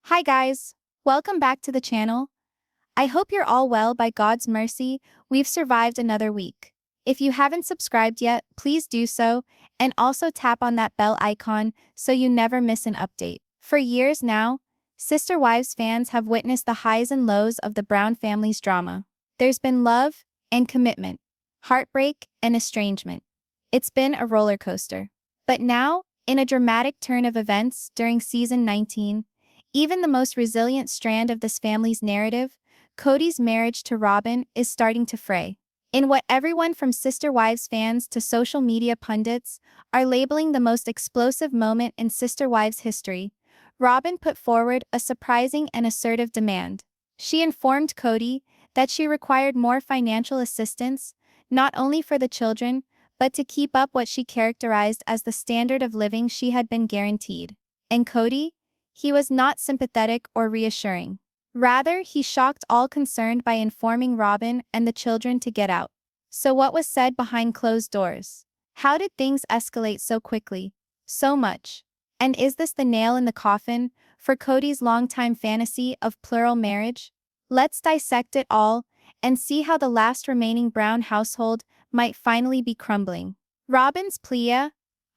Hi guys! Welcome back to the channel. I hope you're all well. By God's mercy, we've survived another week. If you haven't subscribed yet, please do so, and also tap on that bell icon so you never miss an update. For years now, Sister Wives fans have witnessed the highs and lows of the Brown family's drama. There's been love and commitment, heartbreak and estrangement. It's been a roller coaster. But now, in a dramatic turn of events during season 19, even the most resilient strand of this family's narrative, Cody's marriage to Robyn, is starting to fray. In what everyone from Sister Wives fans to social media pundits are labeling the most explosive moment in Sister Wives history, Robyn put forward a surprising and assertive demand. She informed Cody that she required more financial assistance, not only for the children, but to keep up what she characterized as the standard of living she had been guaranteed. And Cody? He was not sympathetic or reassuring. Rather, he shocked all concerned by informing Robyn and the children to get out. So what was said behind closed doors? How did things escalate so quickly? So much. And is this the nail in the coffin for Cody's longtime fantasy of plural marriage? Let's dissect it all and see how the last remaining Brown household might finally be crumbling. Robyn's plea: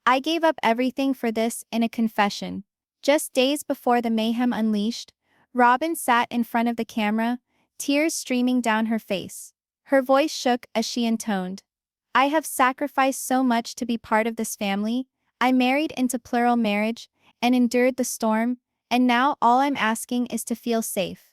"I gave up everything for this," in a confession. Just days before the mayhem unleashed, Robyn sat in front of the camera, tears streaming down her face. Her voice shook as she intoned, "I have sacrificed so much to be part of this family. I married into plural marriage and endured the storm, and now all I'm asking is to feel safe.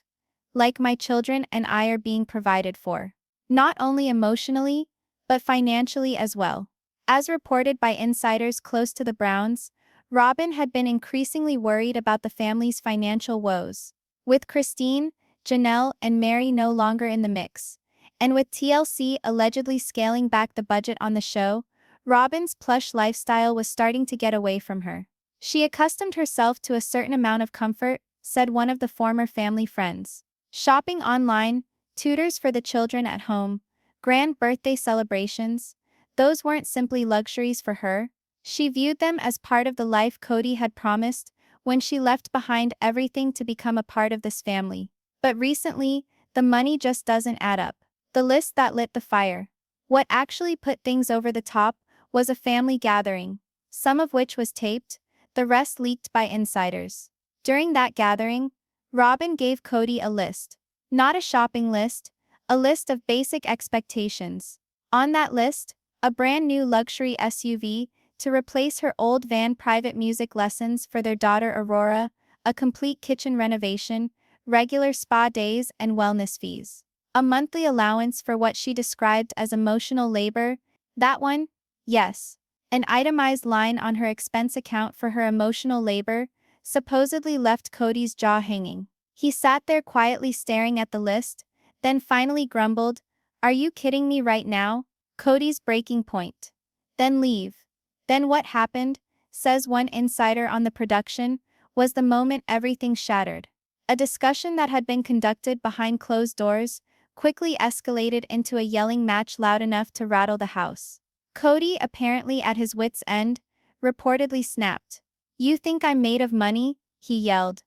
Like my children and I are being provided for. Not only emotionally, but financially as well." As reported by insiders close to the Browns, Robyn had been increasingly worried about the family's financial woes. With Christine, Janelle, and Meri no longer in the mix, and with TLC allegedly scaling back the budget on the show, Robyn's plush lifestyle was starting to get away from her. "She accustomed herself to a certain amount of comfort," said one of the former family friends. "Shopping online, tutors for the children at home, grand birthday celebrations, those weren't simply luxuries for her. She viewed them as part of the life Cody had promised when she left behind everything to become a part of this family. But recently, the money just doesn't add up." The list that lit the fire. What actually put things over the top was a family gathering, some of which was taped, the rest leaked by insiders. During that gathering, Robyn gave Cody a list. Not a shopping list, a list of basic expectations. On that list, a brand new luxury SUV to replace her old van, private music lessons for their daughter Aurora, a complete kitchen renovation, regular spa days and wellness fees. A monthly allowance for what she described as emotional labor, that one, yes. An itemized line on her expense account for her emotional labor supposedly left Cody's jaw hanging. He sat there quietly staring at the list, then finally grumbled, "Are you kidding me right now?" Cody's breaking point. "Then leave." Then what happened, says one insider on the production, was the moment everything shattered. A discussion that had been conducted behind closed doors quickly escalated into a yelling match loud enough to rattle the house. Cody, apparently at his wits' end, reportedly snapped. "You think I'm made of money?" he yelled.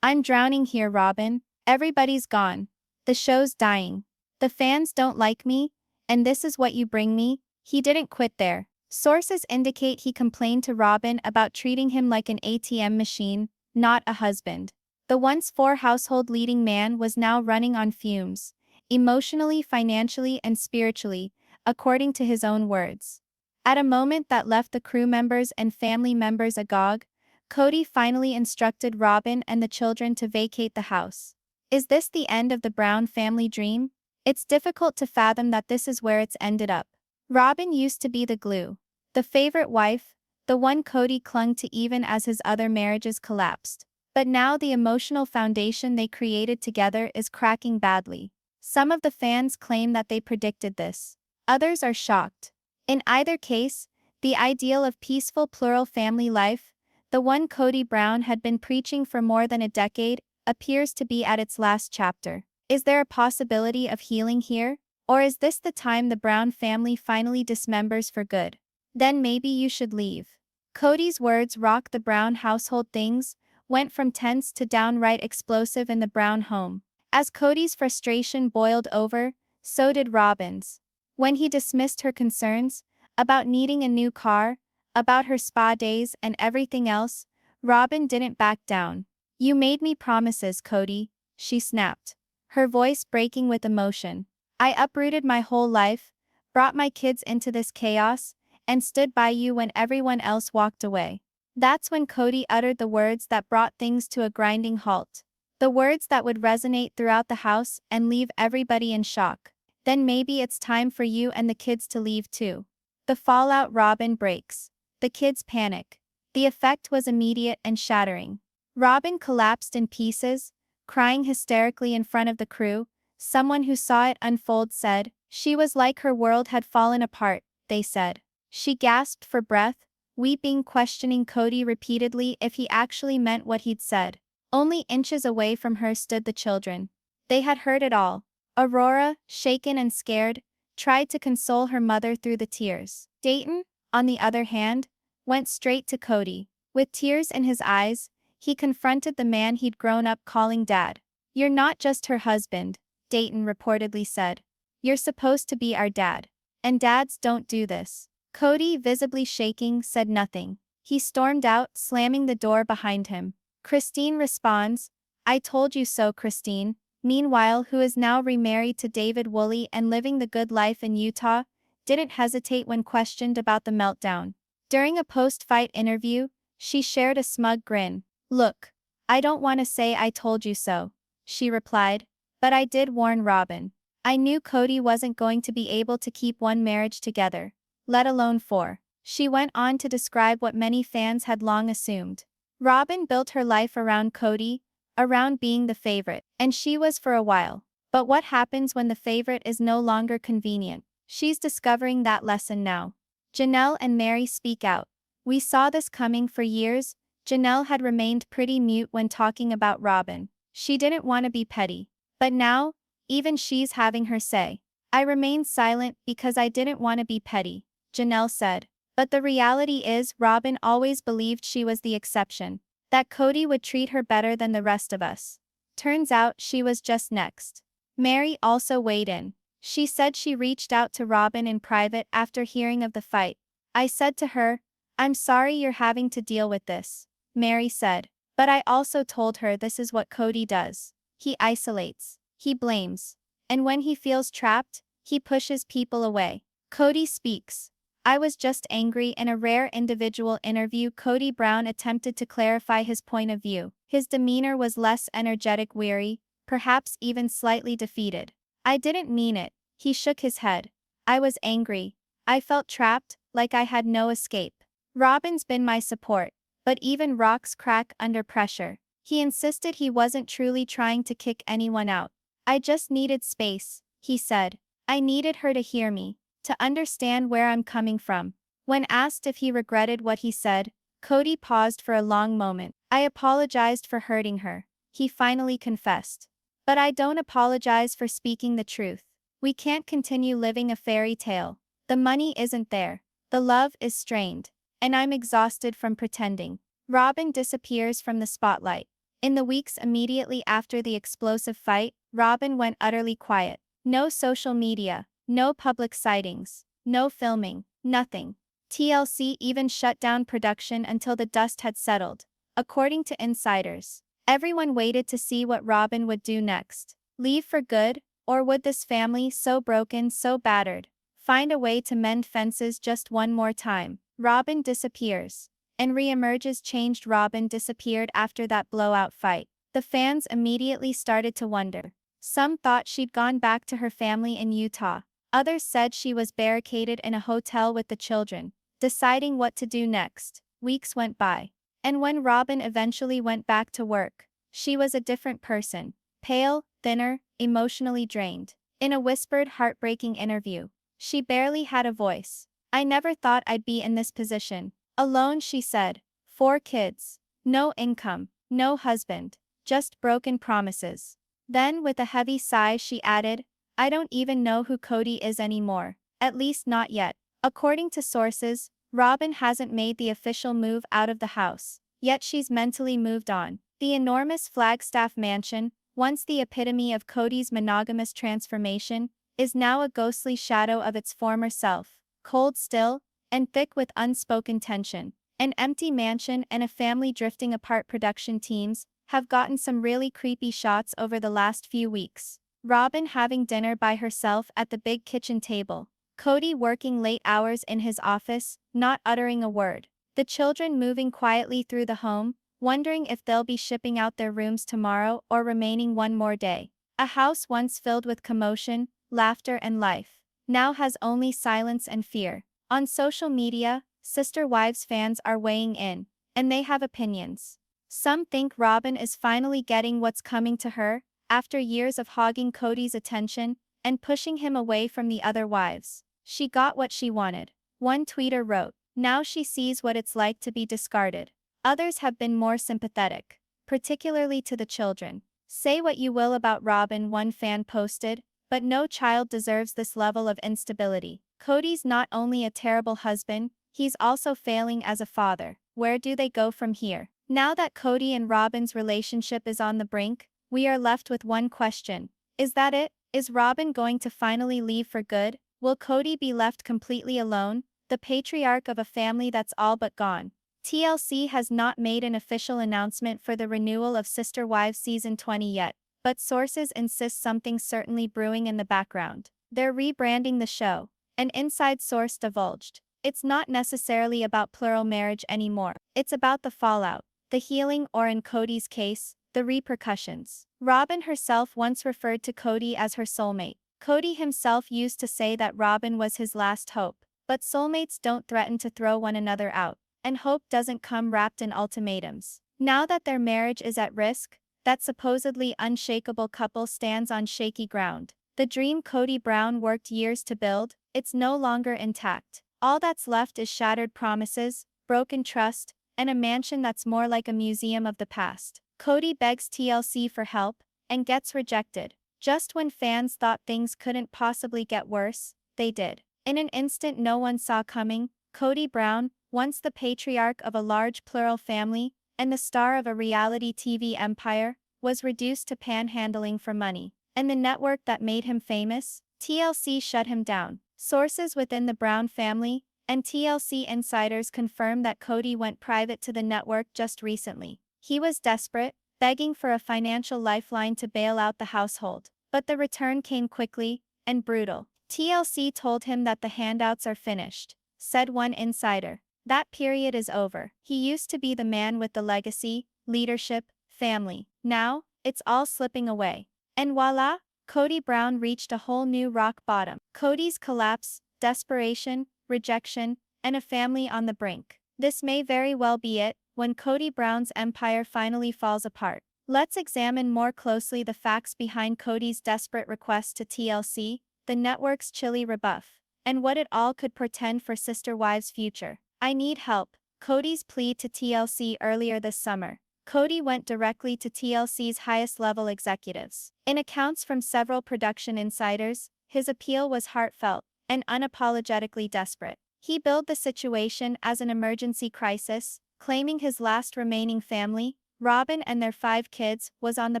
"I'm drowning here, Robyn. Everybody's gone. The show's dying. The fans don't like me, and this is what you bring me?" He didn't quit there. Sources indicate he complained to Robyn about treating him like an ATM machine, not a husband. The once four-household leading man was now running on fumes, emotionally, financially, and spiritually, according to his own words. At a moment that left the crew members and family members agog, Cody finally instructed Robyn and the children to vacate the house. Is this the end of the Brown family dream? It's difficult to fathom that this is where it's ended up. Robyn used to be the glue, the favorite wife, the one Cody clung to even as his other marriages collapsed. But now the emotional foundation they created together is cracking badly. Some of the fans claim that they predicted this. Others are shocked. In either case, the ideal of peaceful plural family life, the one Cody Brown had been preaching for more than a decade, appears to be at its last chapter. Is there a possibility of healing here? Or is this the time the Brown family finally dismembers for good? Then maybe you should leave. Cody's words rocked the Brown household. Things went from tense to downright explosive in the Brown home. As Cody's frustration boiled over, so did Robyn's. When he dismissed her concerns about needing a new car, about her spa days and everything else, Robyn didn't back down. "You made me promises, Cody," she snapped, her voice breaking with emotion. "I uprooted my whole life, brought my kids into this chaos, and stood by you when everyone else walked away." That's when Cody uttered the words that brought things to a grinding halt. The words that would resonate throughout the house and leave everybody in shock. "Then maybe it's time for you and the kids to leave too." The fallout. Robyn breaks. The kids panic. The effect was immediate and shattering. Robyn collapsed in pieces, crying hysterically in front of the crew. Someone who saw it unfold said, "She was like her world had fallen apart," they said. She gasped for breath, weeping, questioning Cody repeatedly if he actually meant what he'd said. Only inches away from her stood the children. They had heard it all. Aurora, shaken and scared, tried to console her mother through the tears. Dayton, on the other hand, went straight to Cody. With tears in his eyes, he confronted the man he'd grown up calling Dad. "You're not just her husband," Dayton reportedly said. "You're supposed to be our dad. And dads don't do this." Cody, visibly shaking, said nothing. He stormed out, slamming the door behind him. Christine responds, "I told you so, Christine." Meanwhile, who is now remarried to David Woolley and living the good life in Utah, didn't hesitate when questioned about the meltdown. During a post-fight interview, she shared a smug grin. "Look, I don't want to say I told you so," she replied, "but I did warn Robyn. I knew Cody wasn't going to be able to keep one marriage together, let alone four." She went on to describe what many fans had long assumed. Robyn built her life around Cody, around being the favorite, and she was for a while. But what happens when the favorite is no longer convenient? She's discovering that lesson now. Janelle and Meri speak out. "We saw this coming for years." Janelle had remained pretty mute when talking about Robyn. She didn't want to be petty. But now, even she's having her say. "I remained silent because I didn't want to be petty," Janelle said. But the reality is Robyn always believed she was the exception, that Cody would treat her better than the rest of us. Turns out she was just next. Meri also weighed in. She said she reached out to Robyn in private after hearing of the fight. "I said to her, 'I'm sorry you're having to deal with this,'" Meri said. "But I also told her this is what Cody does. He isolates. He blames. And when he feels trapped, he pushes people away." Cody speaks. "I was just angry." In a rare individual interview, Cody Brown attempted to clarify his point of view. His demeanor was less energetic, weary, perhaps even slightly defeated. "I didn't mean it," he shook his head. "I was angry. I felt trapped, like I had no escape. Robyn's been my support, but even rocks crack under pressure." He insisted he wasn't truly trying to kick anyone out. "I just needed space," he said. "I needed her to hear me, to understand where I'm coming from." When asked if he regretted what he said, Cody paused for a long moment. "I apologized for hurting her," he finally confessed. "But I don't apologize for speaking the truth. We can't continue living a fairy tale. The money isn't there. The love is strained. And I'm exhausted from pretending." Robyn disappears from the spotlight. In the weeks immediately after the explosive fight, Robyn went utterly quiet. No social media, no public sightings, no filming, nothing. TLC even shut down production until the dust had settled. According to insiders, everyone waited to see what Robyn would do next. Leave for good, or would this family, so broken, so battered, find a way to mend fences just one more time? Robyn disappears. And re-emerges changed. Robyn disappeared after that blowout fight. The fans immediately started to wonder. Some thought she'd gone back to her family in Utah. Others said she was barricaded in a hotel with the children, deciding what to do next. Weeks went by. And when Robyn eventually went back to work, she was a different person. Pale, thinner, emotionally drained. In a whispered, heartbreaking interview, she barely had a voice. "I never thought I'd be in this position. Alone," she said. 4 kids. No income. No husband. Just broken promises. Then, with a heavy sigh, she added, "I don't even know who Cody is anymore. At least not yet." According to sources, Robyn hasn't made the official move out of the house. yet she's mentally moved on. The enormous Flagstaff mansion, once the epitome of Cody's monogamous transformation, is now a ghostly shadow of its former self, cold still, and thick with unspoken tension. An empty mansion and a family drifting apart. Production teams have gotten some really creepy shots over the last few weeks. Robyn having dinner by herself at the big kitchen table. Cody working late hours in his office, not uttering a word. The children moving quietly through the home, wondering if they'll be shipping out their rooms tomorrow or remaining one more day. A house once filled with commotion, laughter and life, now has only silence and fear. On social media, Sister Wives fans are weighing in, and they have opinions. Some think Robyn is finally getting what's coming to her, after years of hogging Cody's attention and pushing him away from the other wives. She got what she wanted. One tweeter wrote, "Now she sees what it's like to be discarded." Others have been more sympathetic, particularly to the children. "Say what you will about Robyn," one fan posted, "but no child deserves this level of instability. Cody's not only a terrible husband, he's also failing as a father. Where do they go from here?" Now that Cody and Robyn's relationship is on the brink, we are left with one question. Is that it? Is Robyn going to finally leave for good? Will Cody be left completely alone, the patriarch of a family that's all but gone? TLC has not made an official announcement for the renewal of Sister Wives Season 20 yet, but sources insist something's certainly brewing in the background. They're rebranding the show. An inside source divulged. It's not necessarily about plural marriage anymore. It's about the fallout, the healing, or in Cody's case, the repercussions. Robyn herself once referred to Cody as her soulmate. Cody himself used to say that Robyn was his last hope, but soulmates don't threaten to throw one another out, and hope doesn't come wrapped in ultimatums. Now that their marriage is at risk, that supposedly unshakable couple stands on shaky ground. The dream Cody Brown worked years to build, it's no longer intact. All that's left is shattered promises, broken trust, and a mansion that's more like a museum of the past. Cody begs TLC for help, and gets rejected. Just when fans thought things couldn't possibly get worse, they did. In an instant no one saw coming, Cody Brown, once the patriarch of a large plural family, and the star of a reality TV empire, was reduced to panhandling for money. And the network that made him famous, TLC, shut him down. Sources within the Brown family and TLC insiders confirm that Cody went private to the network just recently. He was desperate, begging for a financial lifeline to bail out the household. But the return came quickly and brutal. TLC told him that the handouts are finished, said one insider. That period is over. He used to be the man with the legacy, leadership, family. Now, it's all slipping away. And voila, Cody Brown reached a whole new rock bottom. Cody's collapse, desperation, rejection, and a family on the brink. This may very well be it, when Cody Brown's empire finally falls apart. Let's examine more closely the facts behind Cody's desperate request to TLC, the network's chilly rebuff, and what it all could portend for Sister Wives' future. "I need help," Cody's plea to TLC earlier this summer. Cody went directly to TLC's highest-level executives. In accounts from several production insiders, his appeal was heartfelt and unapologetically desperate. He billed the situation as an emergency crisis, claiming his last remaining family, Robyn and their 5 kids, was on the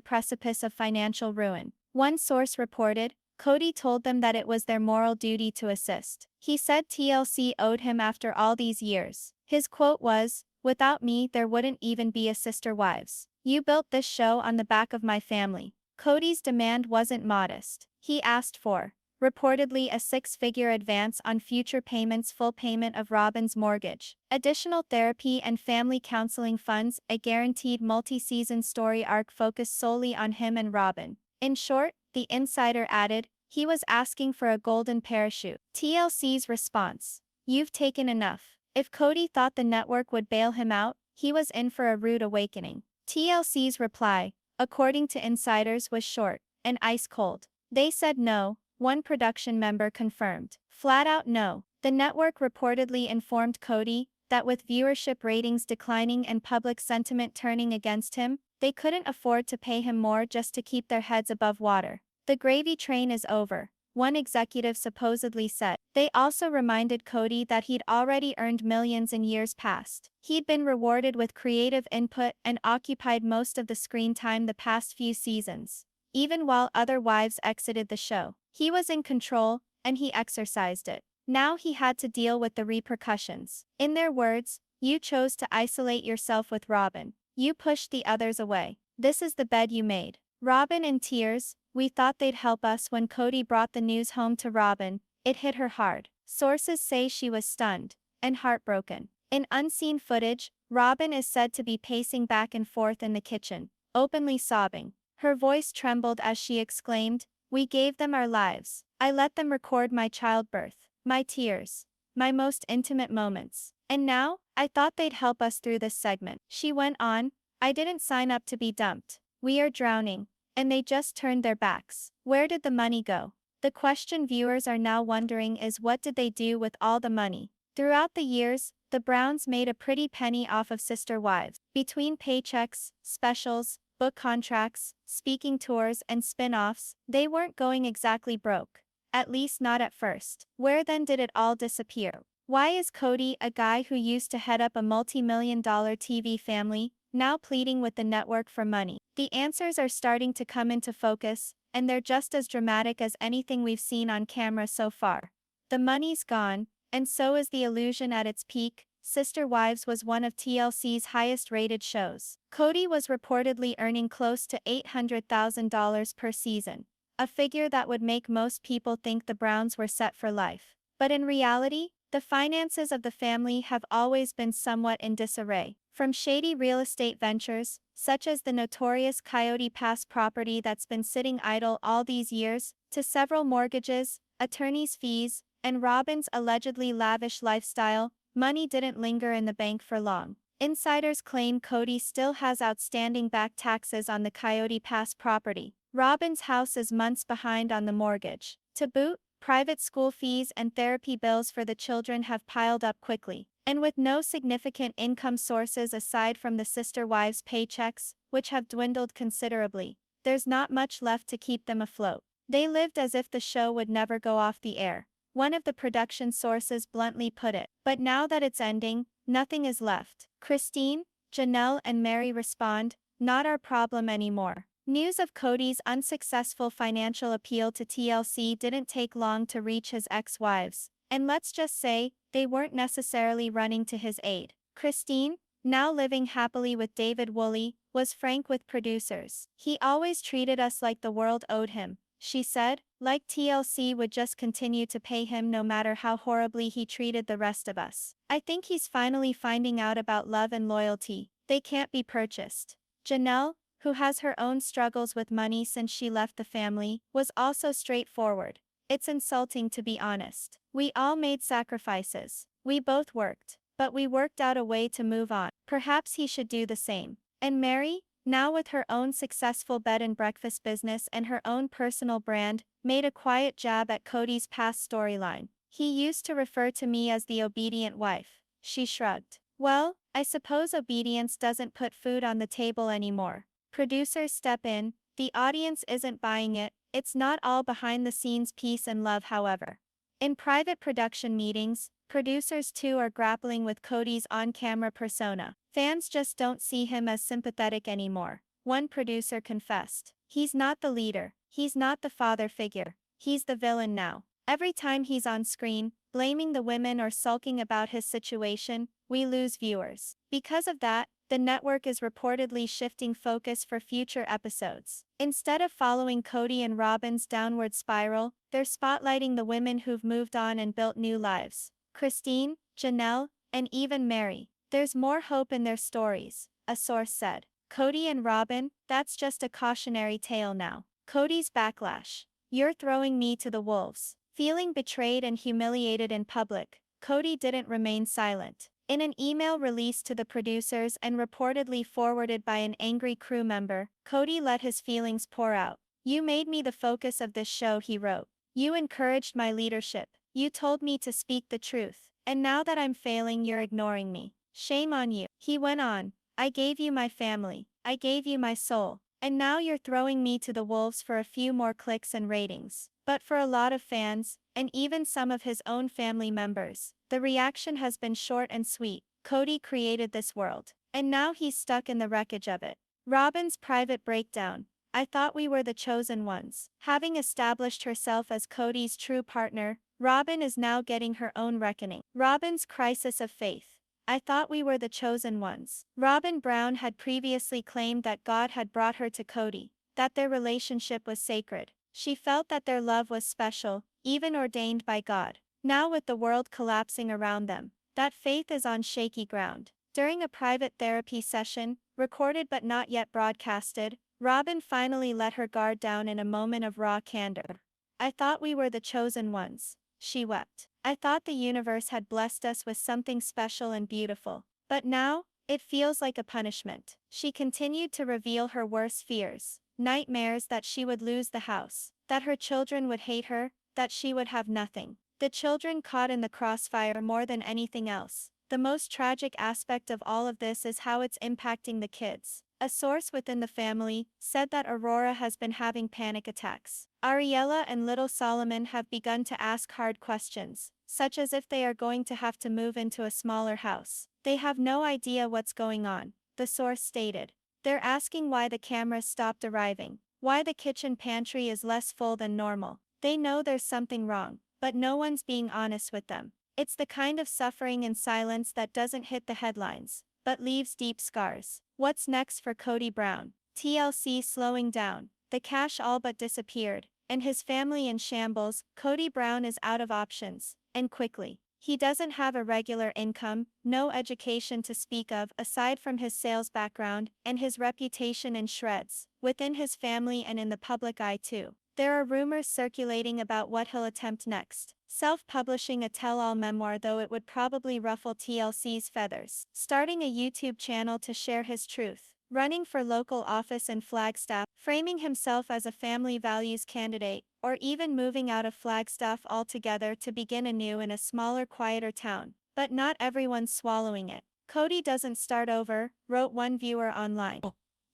precipice of financial ruin. One source reported, Cody told them that it was their moral duty to assist. He said TLC owed him after all these years. His quote was, "Without me, there wouldn't even be a Sister Wives. You built this show on the back of my family." Cody's demand wasn't modest. He asked for, reportedly, a 6-figure advance on future payments, full payment of Robyn's mortgage, additional therapy and family counseling funds, a guaranteed multi-season story arc focused solely on him and Robyn. In short, the insider added, he was asking for a golden parachute. TLC's response: "You've taken enough." If Cody thought the network would bail him out, he was in for a rude awakening. TLC's reply, according to insiders, was short and ice-cold. They said no, one production member confirmed. Flat out no. The network reportedly informed Cody that with viewership ratings declining and public sentiment turning against him, they couldn't afford to pay him more just to keep their heads above water. "The gravy train is over," one executive supposedly said. They also reminded Cody that he'd already earned millions in years past. He'd been rewarded with creative input and occupied most of the screen time the past few seasons. Even while other wives exited the show, he was in control, and he exercised it. Now he had to deal with the repercussions. In their words, "You chose to isolate yourself with Robyn. You pushed the others away. This is the bed you made." Robyn in tears, "We thought they'd help us." When Cody brought the news home to Robyn, it hit her hard. Sources say she was stunned and heartbroken. In unseen footage, Robyn is said to be pacing back and forth in the kitchen, openly sobbing. Her voice trembled as she exclaimed, "We gave them our lives. I let them record my childbirth, my tears, my most intimate moments. And now, I thought they'd help us through this segment." She went on, "I didn't sign up to be dumped. We are drowning. And they just turned their backs. Where did the money go?" The question viewers are now wondering is, what did they do with all the money? Throughout the years, the Browns made a pretty penny off of sister wives. Between paychecks, specials, book contracts, speaking tours, and spin-offs, they weren't going exactly broke. At least not at first. Where then did it all disappear? Why is Cody, a guy who used to head up a multi-million-dollar TV family, now pleading with the network for money? The answers are starting to come into focus, and they're just as dramatic as anything we've seen on camera so far. The money's gone, and so is the illusion at its peak. Sister Wives was one of TLC's highest-rated shows. Cody was reportedly earning close to $800,000 per season, a figure that would make most people think the Browns were set for life. But in reality, the finances of the family have always been somewhat in disarray. From shady real estate ventures, such as the notorious Coyote Pass property that's been sitting idle all these years, to several mortgages, attorney's fees, and Robyn's allegedly lavish lifestyle, money didn't linger in the bank for long. Insiders claim Cody still has outstanding back taxes on the Coyote Pass property. Robyn's house is months behind on the mortgage. To boot, private school fees and therapy bills for the children have piled up quickly. And with no significant income sources aside from the sister wives' paychecks, which have dwindled considerably, there's not much left to keep them afloat. They lived as if the show would never go off the air. One of the production sources bluntly put it. But now that it's ending, nothing is left. Christine, Janelle and Meri respond, "Not our problem anymore." News of Cody's unsuccessful financial appeal to TLC didn't take long to reach his ex-wives. And let's just say, they weren't necessarily running to his aid. Christine, now living happily with David Woolley, was frank with producers. "He always treated us like the world owed him," she said, like TLC would just continue to pay him no matter how horribly he treated the rest of us. "I think he's finally finding out about love and loyalty. They can't be purchased." Janelle, who has her own struggles with money since she left the family, was also straightforward. "It's insulting to be honest. We all made sacrifices. We both worked. But we worked out a way to move on. Perhaps he should do the same." And Meri, now with her own successful bed and breakfast business and her own personal brand, made a quiet jab at Cody's past storyline. "He used to refer to me as the obedient wife." She shrugged. "Well, I suppose obedience doesn't put food on the table anymore." Producers step in. The audience isn't buying it. It's not all behind-the-scenes peace and love, however. In private production meetings, producers too are grappling with Cody's on-camera persona. Fans just don't see him as sympathetic anymore. One producer confessed, "He's not the leader. He's not the father figure. He's the villain now. Every time he's on screen, blaming the women or sulking about his situation, we lose viewers." Because of that, the network is reportedly shifting focus for future episodes. Instead of following Cody and Robyn's downward spiral, they're spotlighting the women who've moved on and built new lives. Christine, Janelle, and even Meri. There's more hope in their stories, a source said. Cody and Robyn, that's just a cautionary tale now. Cody's backlash. "You're throwing me to the wolves." Feeling betrayed and humiliated in public, Cody didn't remain silent. In an email released to the producers and reportedly forwarded by an angry crew member, Cody let his feelings pour out. "You made me the focus of this show," he wrote. "You encouraged my leadership. You told me to speak the truth. And now that I'm failing, you're ignoring me. Shame on you." He went on, "I gave you my family. I gave you my soul. And now you're throwing me to the wolves for a few more clicks and ratings." But for a lot of fans, and even some of his own family members, the reaction has been short and sweet. Cody created this world, and now he's stuck in the wreckage of it. Robyn's private breakdown. I thought we were the chosen ones. Having established herself as Cody's true partner, Robyn is now getting her own reckoning. Robyn's crisis of faith. I thought we were the chosen ones. Robyn Brown had previously claimed that God had brought her to Cody, that their relationship was sacred. She felt that their love was special, even ordained by God. Now with the world collapsing around them, that faith is on shaky ground. During a private therapy session, recorded but not yet broadcasted, Robyn finally let her guard down in a moment of raw candor. I thought we were the chosen ones, she wept. I thought the universe had blessed us with something special and beautiful. But now, it feels like a punishment. She continued to reveal her worst fears, nightmares that she would lose the house, that her children would hate her, that she would have nothing. The children caught in the crossfire more than anything else. The most tragic aspect of all of this is how it's impacting the kids. A source within the family said that Aurora has been having panic attacks. Ariella and little Solomon have begun to ask hard questions, such as if they are going to have to move into a smaller house. They have no idea what's going on, the source stated. They're asking why the cameras stopped arriving, why the kitchen pantry is less full than normal. They know there's something wrong, but no one's being honest with them. It's the kind of suffering in silence that doesn't hit the headlines, but leaves deep scars. What's next for Cody Brown? TLC slowing down. The cash all but disappeared, and his family in shambles. Cody Brown is out of options, and quickly. He doesn't have a regular income, no education to speak of aside from his sales background, and his reputation in shreds, within his family and in the public eye too. There are rumors circulating about what he'll attempt next. Self-publishing a tell-all memoir, though it would probably ruffle TLC's feathers. Starting a YouTube channel to share his truth. Running for local office in Flagstaff. Framing himself as a family values candidate. Or even moving out of Flagstaff altogether to begin anew in a smaller, quieter town. But not everyone's swallowing it. Cody doesn't start over, wrote one viewer online.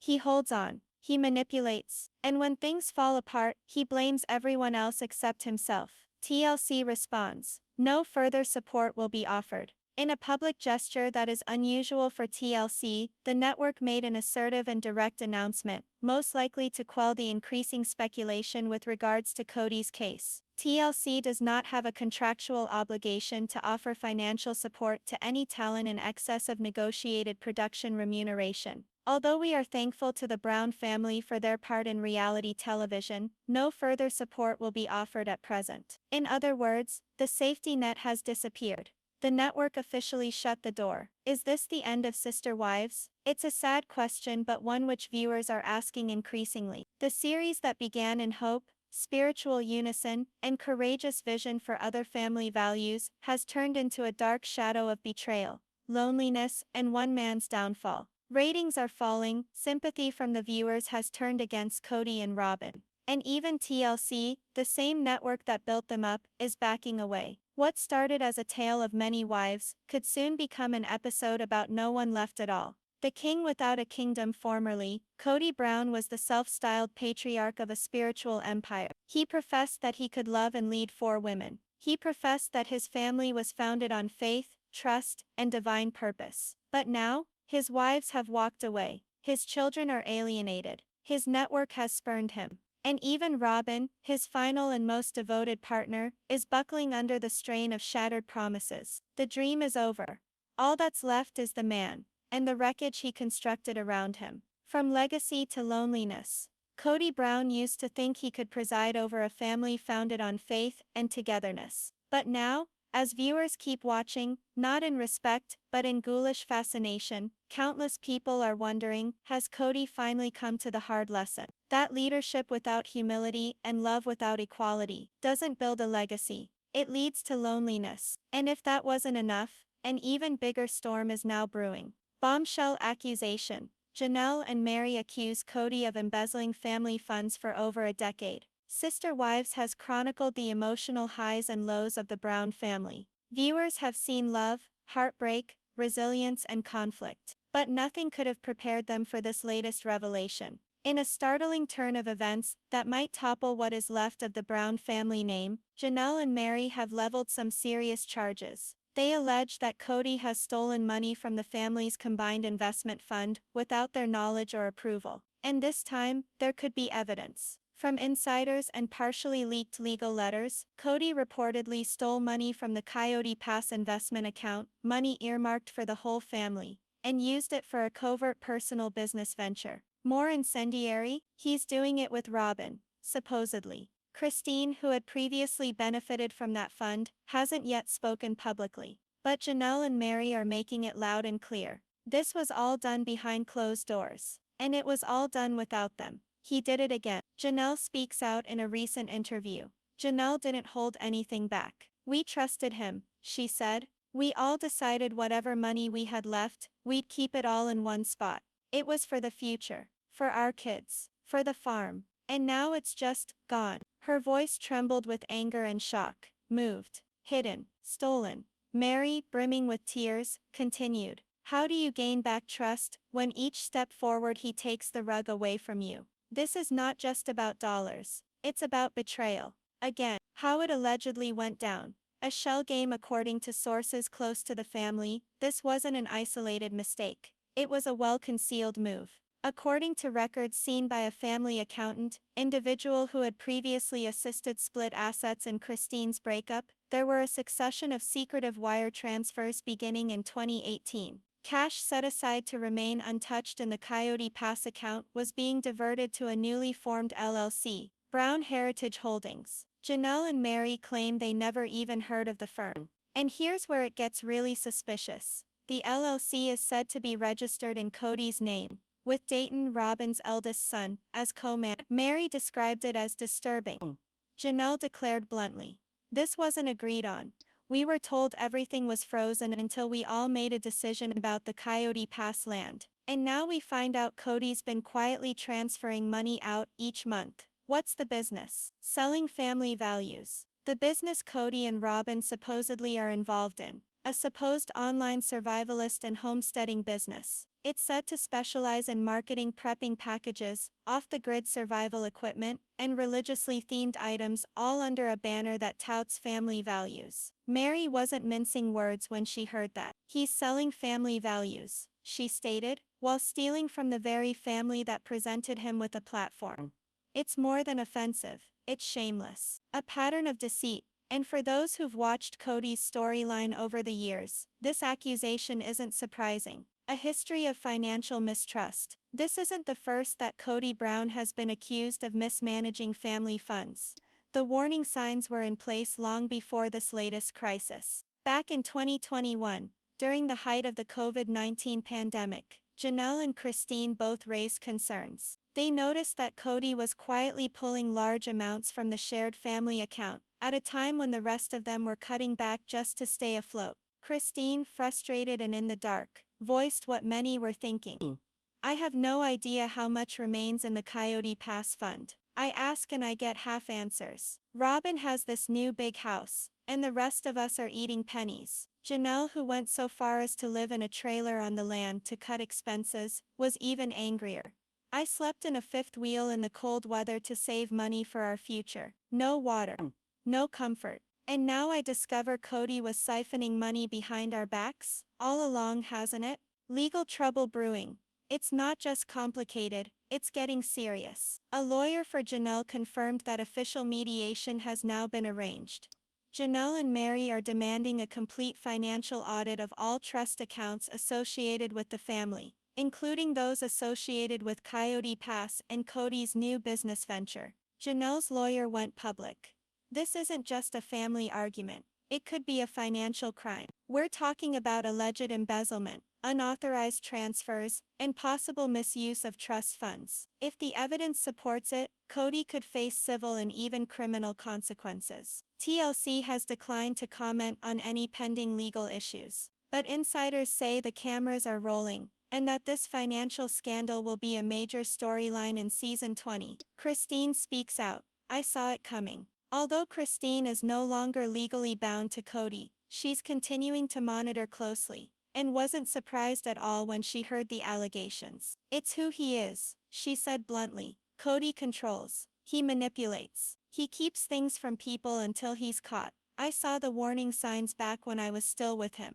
He holds on. He manipulates. And when things fall apart, he blames everyone else except himself. TLC responds. No further support will be offered. In a public gesture that is unusual for TLC, the network made an assertive and direct announcement, most likely to quell the increasing speculation with regards to Cody's case. TLC does not have a contractual obligation to offer financial support to any talent in excess of negotiated production remuneration. Although we are thankful to the Brown family for their part in reality television, no further support will be offered at present. In other words, the safety net has disappeared. The network officially shut the door. Is this the end of Sister Wives? It's a sad question, but one which viewers are asking increasingly. The series that began in hope, spiritual unison, and courageous vision for other family values has turned into a dark shadow of betrayal, loneliness, and one man's downfall. Ratings are falling, sympathy from the viewers has turned against Cody and Robyn. And even TLC, the same network that built them up, is backing away. What started as a tale of many wives, could soon become an episode about no one left at all. The king without a kingdom. Formerly, Cody Brown was the self-styled patriarch of a spiritual empire. He professed that he could love and lead 4 women. He professed that his family was founded on faith, trust, and divine purpose. But now, his wives have walked away, his children are alienated, his network has spurned him. And even Robyn, his final and most devoted partner, is buckling under the strain of shattered promises. The dream is over. All that's left is the man, and the wreckage he constructed around him. From legacy to loneliness. Cody Brown used to think he could preside over a family founded on faith and togetherness. But now, as viewers keep watching, not in respect, but in ghoulish fascination, countless people are wondering, has Cody finally come to the hard lesson? That leadership without humility and love without equality doesn't build a legacy. It leads to loneliness. And if that wasn't enough, an even bigger storm is now brewing. Bombshell accusation. Janelle and Meri accuse Cody of embezzling family funds for over a decade. Sister Wives has chronicled the emotional highs and lows of the Brown family. Viewers have seen love, heartbreak, resilience, and conflict. But nothing could have prepared them for this latest revelation. In a startling turn of events that might topple what is left of the Brown family name, Janelle and Meri have leveled some serious charges. They allege that Cody has stolen money from the family's combined investment fund without their knowledge or approval. And this time, there could be evidence. From insiders and partially leaked legal letters, Cody reportedly stole money from the Coyote Pass investment account, money earmarked for the whole family, and used it for a covert personal business venture. More incendiary, he's doing it with Robyn, supposedly. Christine, who had previously benefited from that fund, hasn't yet spoken publicly. But Janelle and Meri are making it loud and clear. This was all done behind closed doors. And it was all done without them. He did it again. Janelle speaks out in a recent interview. Janelle didn't hold anything back. We trusted him, she said. We all decided whatever money we had left, we'd keep it all in one spot. It was for the future, for our kids, for the farm. And now it's just gone. Her voice trembled with anger and shock. Moved, hidden, stolen. Meri, brimming with tears, continued. How do you gain back trust when each step forward he takes the rug away from you? This is not just about dollars. It's about betrayal. Again, how it allegedly went down. A shell game according to sources close to the family. This wasn't an isolated mistake. It was a well-concealed move. According to records seen by a family accountant, individual who had previously assisted split assets in Christine's breakup, there were a succession of secretive wire transfers beginning in 2018. Cash set aside to remain untouched in the Coyote Pass account was being diverted to a newly formed LLC, Brown Heritage Holdings. Janelle and Meri claim they never even heard of the firm. And here's where it gets really suspicious. The LLC is said to be registered in Cody's name, with Dayton, Robyn's eldest son, as co-manager. Meri described it as disturbing. Janelle declared bluntly. This wasn't agreed on. We were told everything was frozen until we all made a decision about the Coyote Pass land. And now we find out Cody's been quietly transferring money out each month. What's the business? Selling family values. The business Cody and Robyn supposedly are involved in. A supposed online survivalist and homesteading business. It's said to specialize in marketing prepping packages, off-the-grid survival equipment, and religiously themed items, all under a banner that touts family values. Meri wasn't mincing words when she heard that. He's selling family values, she stated, while stealing from the very family that presented him with a platform. It's more than offensive, it's shameless. A pattern of deceit. And for those who've watched Cody's storyline over the years, this accusation isn't surprising. A history of financial mistrust. This isn't the first that Cody Brown has been accused of mismanaging family funds. The warning signs were in place long before this latest crisis. Back in 2021, during the height of the COVID-19 pandemic, Janelle and Christine both raised concerns. They noticed that Cody was quietly pulling large amounts from the shared family account, at a time when the rest of them were cutting back just to stay afloat. Christine, frustrated and in the dark, voiced what many were thinking. I have no idea how much remains in the Coyote Pass fund. I ask and I get half answers. Robyn has this new big house, and the rest of us are eating pennies. Janelle, who went so far as to live in a trailer on the land to cut expenses, was even angrier. I slept in a fifth wheel in the cold weather to save money for our future. No water. No comfort. And now I discover Cody was siphoning money behind our backs? All along, hasn't it? Legal trouble brewing. It's not just complicated, it's getting serious. A lawyer for Janelle confirmed that official mediation has now been arranged. Janelle and Meri are demanding a complete financial audit of all trust accounts associated with the family, including those associated with Coyote Pass and Cody's new business venture. Janelle's lawyer went public. This isn't just a family argument. It could be a financial crime. We're talking about alleged embezzlement, unauthorized transfers, and possible misuse of trust funds. If the evidence supports it, Cody could face civil and even criminal consequences. TLC has declined to comment on any pending legal issues. But insiders say the cameras are rolling, and that this financial scandal will be a major storyline in season 20. Christine speaks out. I saw it coming. Although Christine is no longer legally bound to Cody, she's continuing to monitor closely. and wasn't surprised at all when she heard the allegations. It's who he is, she said bluntly. Cody controls. He manipulates. He keeps things from people until he's caught. I saw the warning signs back when I was still with him.